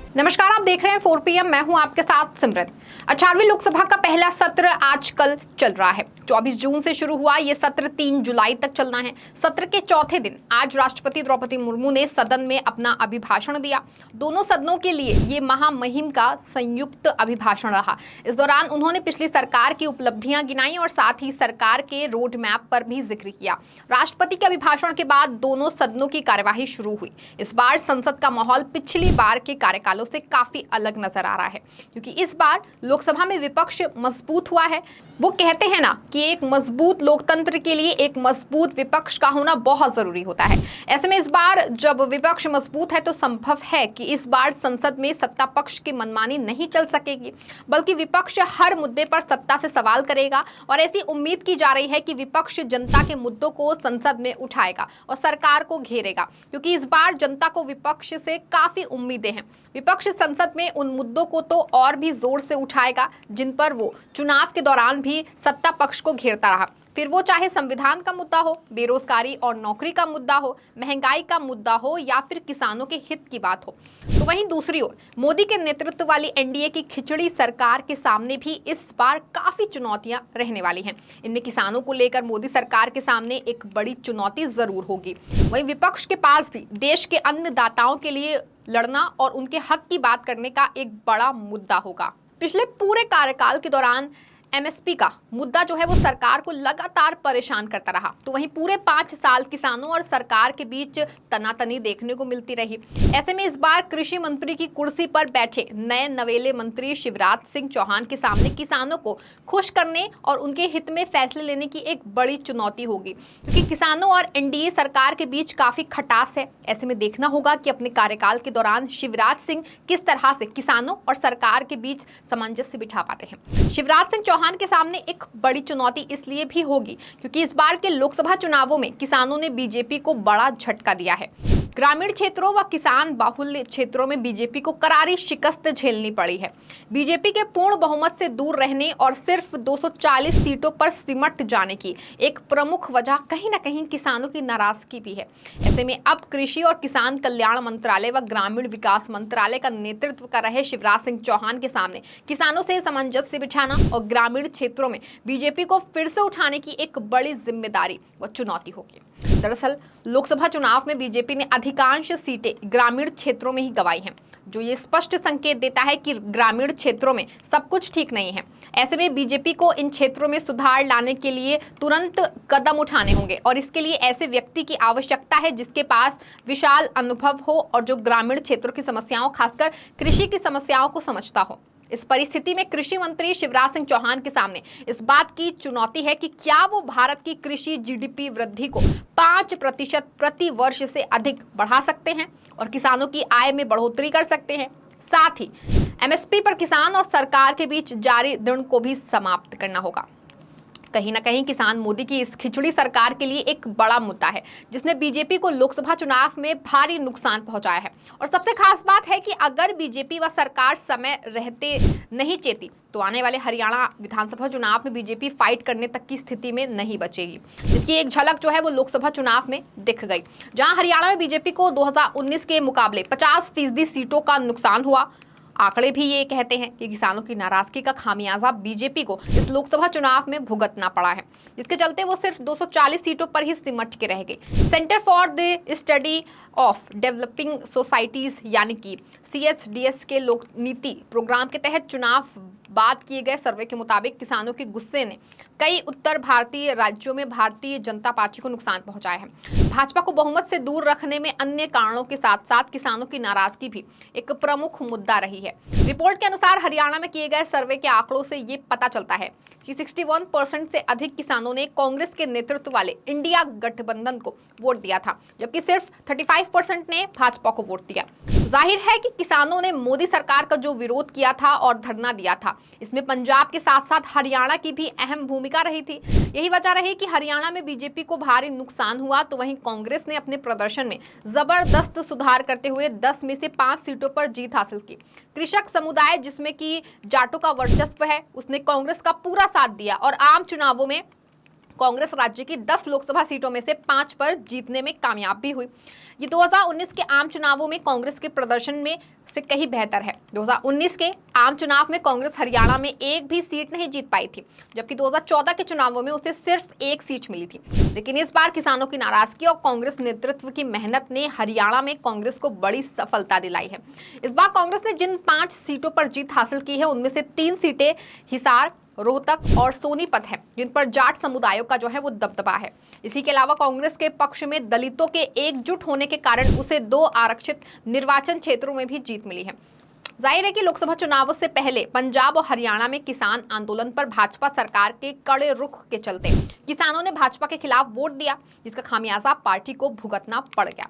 नमस्कार, आप देख रहे हैं 4 PM। मैं हूं आपके साथ सिमरन। 18वीं लोकसभा का पहला सत्र आज कल चल रहा है। 24 जून से शुरू हुआ ये सत्र 3 जुलाई तक चलना है। सत्र के चौथे दिन आज राष्ट्रपति द्रौपदी मुर्मू ने सदन में अपना अभिभाषण दिया। दोनों सदनों के लिए ये महामहिम का संयुक्त अभिभाषण रहा। इस दौरान उन्होंने पिछली सरकार की उपलब्धियां गिनाई और साथ ही सरकार के रोड मैप पर भी जिक्र किया। राष्ट्रपति के अभिभाषण के बाद दोनों सदनों की कार्यवाही शुरू हुई। इस बार संसद का माहौल पिछली बार के कार्यकालों से काफी अलग नजर आ रहा है, क्योंकि इस बार लोकसभा में विपक्ष मजबूत हुआ है। वो कहते हैं ना कि एक मजबूत लोकतंत्र के लिए एक मजबूत विपक्ष का होना बहुत जरूरी होता है। ऐसे में इस बार जब विपक्ष मजबूत है तो संभव है कि इस बार संसद में सत्ता पक्ष की मनमानी नहीं चल सकेगी, बल्कि विपक्ष हर मुद्दे पर सत्ता से सवाल करेगा। और ऐसी उम्मीद की जा रही है कि विपक्ष जनता के मुद्दों को संसद में उठाएगा और सरकार को घेरेगा, क्योंकि इस बार जनता को विपक्ष से काफी उम्मीदें हैं। विपक्ष संसद में उन मुद्दों को तो और भी जोर से उठाएगा जिन पर वो चुनाव के दौरान भी सत्ता पक्ष को घेरता रहा। फिर वो चाहे संविधान का मुद्दा हो, बेरोजगारी और नौकरी का मुद्दा हो, महंगाई का मुद्दा हो या फिर किसानों के हित की बात हो। तो वहीं दूसरी ओर मोदी के नेतृत्व वाली एनडीए की खिचड़ी सरकार के सामने भी इस बार काफी चुनौतियां रहने वाली हैं। इनमें किसानों को लेकर मोदी सरकार के सामने एक बड़ी चुनौती जरूर होगी। वहीं विपक्ष के पास भी देश के अन्नदाताओं के लिए लड़ना और उनके हक की बात करने का एक बड़ा मुद्दा होगा। पिछले पूरे कार्यकाल के दौरान एमएसपी का मुद्दा जो है वो सरकार को लगातार परेशान करता रहा। तो वहीं पूरे 5 साल किसानों और सरकार के बीच तनातनी देखने को मिलती रही। ऐसे में इस बार कृषि मंत्री की कुर्सी पर बैठे नए नवेले मंत्री शिवराज सिंह चौहान के सामने किसानों को खुश करने और उनके हित में फैसले लेने की एक बड़ी चुनौती होगी, क्योंकि किसानों और एनडीए सरकार के बीच काफी खटास है। ऐसे में देखना होगा कि अपने कार्यकाल के दौरान शिवराज सिंह किस तरह से किसानों और सरकार के बीच सामंजस्य बिठा पाते हैं। शिवराज सिंह चौहान के सामने एक बड़ी चुनौती इसलिए भी होगी क्योंकि इस बार के लोकसभा चुनावों में किसानों ने बीजेपी को बड़ा झटका दिया है। ग्रामीण क्षेत्रों व किसान बाहुल्य क्षेत्रों में बीजेपी को करारी शिकस्त झेलनी पड़ी है। बीजेपी के पूर्ण बहुमत से दूर रहने और सिर्फ 240 सीटों पर सिमट जाने की एक प्रमुख वजह कहीं ना कहीं किसानों की नाराजगी भी है। ऐसे में अब कृषि और किसान कल्याण मंत्रालय व ग्रामीण विकास मंत्रालय का नेतृत्व कर रहे शिवराज सिंह चौहान के सामने किसानों से सामंजस्य बिठाना और ग्रामीण क्षेत्रों में बीजेपी को फिर से उठाने की एक बड़ी जिम्मेदारी व चुनौती होगी। दरअसल लोकसभा चुनाव में बीजेपी ने अधिकांश सीटें ग्रामीण क्षेत्रों में ही गंवाई हैं, जो ये स्पष्ट संकेत देता है कि ग्रामीण क्षेत्रों में सब कुछ ठीक नहीं है। ऐसे में बीजेपी को इन क्षेत्रों में सुधार लाने के लिए तुरंत कदम उठाने होंगे और इसके लिए ऐसे व्यक्ति की आवश्यकता है जिसके पास विशाल अनुभव हो और जो ग्रामीण क्षेत्रों की समस्याओं, खासकर कृषि की समस्याओं को समझता हो। इस परिस्थिति में कृषि मंत्री शिवराज सिंह चौहान के सामने इस बात की चुनौती है कि क्या वो भारत की कृषि जीडीपी वृद्धि को 5% प्रति वर्ष से अधिक बढ़ा सकते हैं और किसानों की आय में बढ़ोतरी कर सकते हैं। साथ ही एमएसपी पर किसान और सरकार के बीच जारी ऋण को भी समाप्त करना होगा। कहीं ना कहीं किसान मोदी की इस खिचड़ी सरकार के लिए एक बड़ा मुद्दा है, जिसने बीजेपी को लोकसभा चुनाव में भारी नुकसान पहुंचाया है। और सबसे खास बात है कि अगर बीजेपी व सरकार समय रहते नहीं चेती तो आने वाले हरियाणा विधानसभा चुनाव में बीजेपी फाइट करने तक की स्थिति में नहीं बचेगी, जिसकी एक झलक जो है वो लोकसभा चुनाव में दिख गई, जहां हरियाणा में बीजेपी को 2019 के मुकाबले 50% सीटों का नुकसान हुआ। आंकड़े भी ये कहते हैं कि किसानों की नाराजगी का खामियाजा बीजेपी को इस लोकसभा चुनाव में भुगतना पड़ा है, जिसके चलते वो सिर्फ 240 सीटों पर ही सिमट के रह गई। Centre for the study of developing societies यानी कि CSDS के लोक नीति प्रोग्राम के तहत चुनाव बाद किए गए सर्वे के मुताबिक किसानों के गुस्से ने कई उत्तर भारतीय राज्यों में भारतीय जनता पार्टी को नुकसान पहुंचाया है। भाजपा को बहुमत से दूर रखने में अन्य कारणों के साथ साथ किसानों की नाराजगी भी एक प्रमुख मुद्दा रही है। रिपोर्ट के अनुसार हरियाणा में किए गए सर्वे के आंकड़ों से ये पता चलता है कि 61% से अधिक किसानों ने कांग्रेस के नेतृत्व वाले इंडिया गठबंधन को वोट दिया था, जबकि सिर्फ 35% ने भाजपा को वोट दिया। जाहिर है कि किसानों ने मोदी सरकार का जो विरोध किया था और धरना दिया था, इसमें पंजाब के साथ साथ हरियाणा की भी अहम भूमिका रही थी। यही वजह रही कि हरियाणा में बीजेपी को भारी नुकसान हुआ। तो वहीं कांग्रेस ने अपने प्रदर्शन में जबरदस्त सुधार करते हुए 10 में से 5 सीटों पर जीत हासिल की। कृषक समुदाय, जिसमें कि जाटों का वर्चस्व है, उसने कांग्रेस का पूरा साथ दिया और आम चुनावों में कांग्रेस राज्य की 10 लोकसभा सीटों में से 5 पर जीतने में कामयाब भी हुई। ये 2019 के आम चुनावों में कांग्रेस के प्रदर्शन में से कहीं बेहतर है। 2019 के आम चुनाव में कांग्रेस हरियाणा में एक भी सीट नहीं जीत पाई थी, जबकि 2014 के चुनावों में उसे सिर्फ एक सीट मिली थी। लेकिन इस बार किसानों की नाराजगी और कांग्रेस नेतृत्व की मेहनत ने हरियाणा में कांग्रेस को बड़ी सफलता दिलाई है। इस बार कांग्रेस ने जिन 5 सीटों पर जीत हासिल की है, उनमें से 3 सीटें हिसार, रोहतक और सोनीपत है, जिन पर जाट समुदायों का जो है वो दबदबा है। इसी के अलावा कांग्रेस के पक्ष में दलितों के एकजुट होने के कारण उसे 2 आरक्षित निर्वाचन क्षेत्रों में भी जीत मिली है। जाहिर है कि लोकसभा चुनावों से पहले पंजाब और हरियाणा में किसान आंदोलन पर भाजपा सरकार के कड़े रुख के चलते किसानों ने भाजपा के खिलाफ वोट दिया, जिसका खामियाजा पार्टी को भुगतना पड़ गया।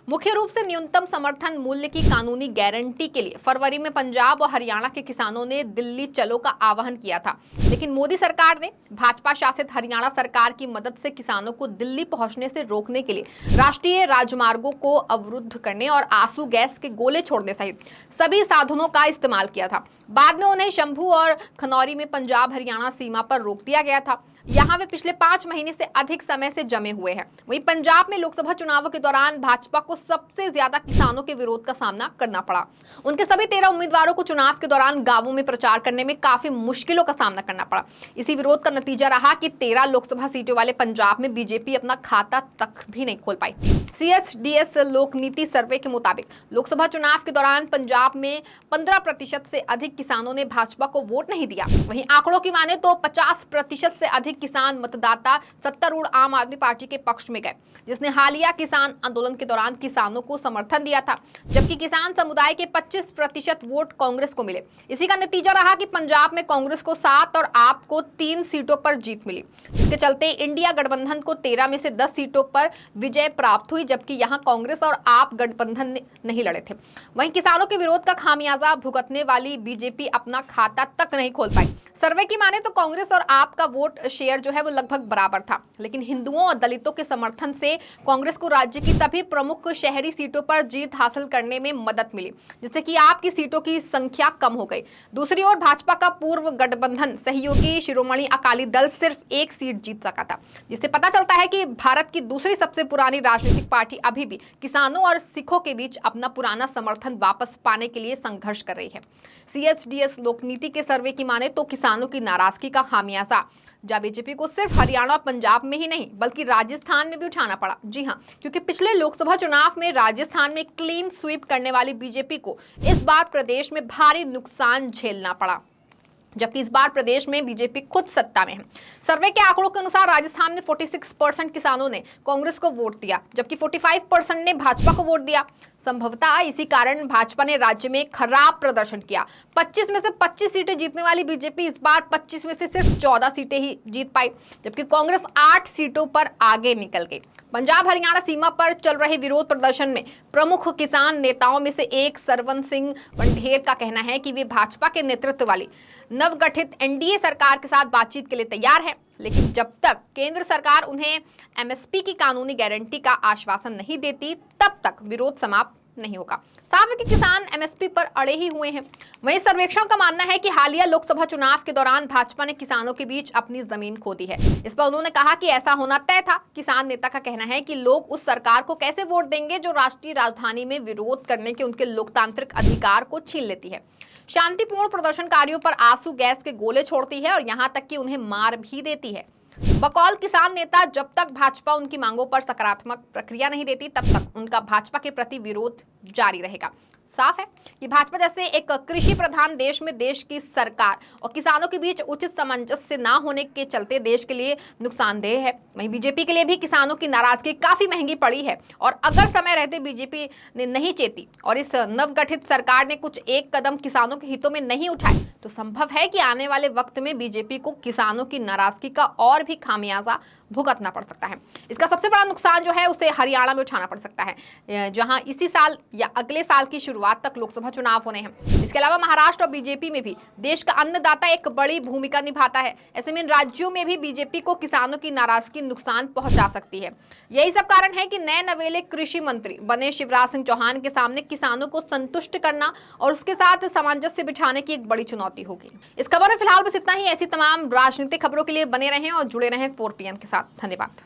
मुख्य रूप से न्यूनतम समर्थन मूल्य की कानूनी गारंटी के लिए फरवरी में पंजाब और हरियाणा के किसानों ने दिल्ली चलो का आह्वान किया था, लेकिन मोदी सरकार ने भाजपा शासित हरियाणा सरकार की मदद से किसानों को दिल्ली पहुंचने से रोकने के लिए राष्ट्रीय राजमार्गों को अवरुद्ध करने और आंसू गैस के गोले छोड़ने सहित सभी साधनों का इस्तेमाल किया था। बाद में उन्हें शंभू और खनौरी में पंजाब हरियाणा सीमा पर रोक दिया गया था। यहाँ वे पिछले 5 महीने से अधिक समय से जमे हुए हैं। वहीं पंजाब में लोकसभा चुनावों के दौरान भाजपा को सबसे ज्यादा किसानों के विरोध का सामना करना पड़ा। उनके सभी 13 उम्मीदवारों को चुनाव के दौरान गांवों में प्रचार करने में काफी मुश्किलों का सामना करना पड़ा। इसी विरोध का नतीजा रहा कि 13 लोकसभा सीटों वाले पंजाब में बीजेपी अपना खाता तक भी नहीं खोल पाई। CSDS लोकनीति सर्वे के मुताबिक लोकसभा चुनाव के दौरान पंजाब में 15% से अधिक किसानों ने भाजपा को वोट नहीं दिया। वहीं आंकड़ों की माने तो 50% से अधिक किसान मतदाता सत्तारूढ़ आम आदमी पार्टी के पक्ष में गए, जिसने हालिया किसान आंदोलन के दौरान किसानों को समर्थन दिया था, जबकि किसान समुदाय के 25% वोट कांग्रेस को मिले। इसी का नतीजा रहा कि पंजाब में कांग्रेस को 7 और आप को 3 सीटों पर जीत मिली। इसके चलते इंडिया गठबंधन को 13 में से 10 सीटों पर विजय प्राप्त हुई, जबकि यहां कांग्रेस और आप गठबंधन नहीं लड़े थे। वहीं किसानों के विरोध का खामियाजा भुगतने वाली बीजेपी अपना खाता तक नहीं खोल पाई। सर्वे की माने तो कांग्रेस और आप का वोट शेयर जो है वो लगभग बराबर था, लेकिन हिंदुओं और दलितों के समर्थन से कांग्रेस को राज्य की सभी प्रमुख शहरी सीटों पर जीत हासिल करने में मदद मिली, जिससे कि आपकी सीटों की संख्या कम हो गई। दूसरी ओर भाजपा का पूर्व गठबंधन सहयोगी शिरोमणि अकाली दल सिर्फ 1 सीट जीत सका था, जिससे पता चलता है कि भारत की दूसरी सबसे पुरानी राजनीतिक पार्टी अभी भी किसानों और सिखों के बीच अपना पुराना समर्थन वापस पाने के लिए संघर्ष कर रही है। CSDS लोकनीति के सर्वे की माने तो किसानों की नाराजगी का खामियाजा जब बीजेपी को सिर्फ हरियाणा पंजाब में ही नहीं बल्कि राजस्थान में भी उठाना पड़ा। जी हां, क्योंकि पिछले लोकसभा चुनाव में राजस्थान में क्लीन स्वीप करने वाली बीजेपी को इस बार प्रदेश में भारी नुकसान झेलना पड़ा, जबकि इस बार प्रदेश में बीजेपी खुद सत्ता में है। सर्वे के आंकड़ों के अनुसार राजस्थान में 46% किसानों ने कांग्रेस को वोट दिया, जबकि 45% ने भाजपा को वोट दिया। संभवतः इसी कारण भाजपा ने राज्य में खराब प्रदर्शन किया। 25 में से 25 सीटें जीतने वाली बीजेपी इस बार 25 में से सिर्फ 14 सीटें ही जीत पाई, जबकि कांग्रेस 8 सीटों पर आगे निकल गई। पंजाब हरियाणा सीमा पर चल रहे विरोध प्रदर्शन में प्रमुख किसान नेताओं में से एक सरवन सिंह वनढेर का कहना है कि वे भाजपा के नेतृत्व वाली नवगठित NDA सरकार के साथ बातचीत के लिए तैयार है, लेकिन जब तक केंद्र सरकार उन्हें MSP की कानूनी गारंटी का आश्वासन नहीं देती, तब तक विरोध समाप्त नहीं होगा। साफ है कि किसान MSP पर अड़े ही हुए हैं। वहीं सर्वेक्षण का मानना है कि हालिया लोकसभा चुनाव के दौरान भाजपा ने किसानों के बीच अपनी जमीन खो दी है। इस पर उन्होंने कहा कि ऐसा होना तय था। किसान नेता का कहना है कि लोग उस सरकार को कैसे वोट देंगे जो राष्ट्रीय राजधानी में विरोध करने के उनके लोकतांत्रिक अधिकार को छीन लेती है, शांतिपूर्ण प्रदर्शनकारियों पर आंसू गैस के गोले छोड़ती है और यहां तक कि उन्हें मार भी देती है। बकौल किसान नेता, जब तक भाजपा उनकी मांगों पर सकारात्मक प्रक्रिया नहीं देती, तब तक उनका भाजपा के प्रति विरोध जारी रहेगा। साफ है कि भाजपा जैसे एक कृषि प्रधान देश में देश की सरकार और किसानों के बीच उचित सामंजस्य न होने के चलते देश के लिए नुकसानदेह है। वहीं बीजेपी के लिए भी किसानों की नाराजगी काफी महंगी पड़ी है और अगर समय रहते बीजेपी ने नहीं चेती और इस नवगठित सरकार ने कुछ एक कदम किसानों के हितों में नहीं उठाए, तो संभव है कि आने वाले वक्त में बीजेपी को किसानों की नाराजगी का और भी खामियाजा भुगतना पड़ सकता है। इसका सबसे बड़ा नुकसान जो है उसे हरियाणा में उठाना पड़ सकता है, जहां इसी साल या अगले साल की शुरुआत तक लोकसभा चुनाव होने हैं। इसके अलावा महाराष्ट्र और बीजेपी में भी देश का अन्नदाता एक बड़ी भूमिका निभाता है। ऐसे में इन राज्यों में भी बीजेपी को किसानों की नाराजगी नुकसान पहुंचा सकती है। यही सब कारण है कि नए नवेले कृषि मंत्री बने शिवराज सिंह चौहान के सामने किसानों को संतुष्ट करना और उसके साथ सामंजस्य बिठाने की एक बड़ी चुनौती होगी। इस खबर में फिलहाल बस इतना ही। ऐसी तमाम राजनीतिक खबरों के लिए बने रहें और जुड़े रहें 4PM के साथ। धन्यवाद।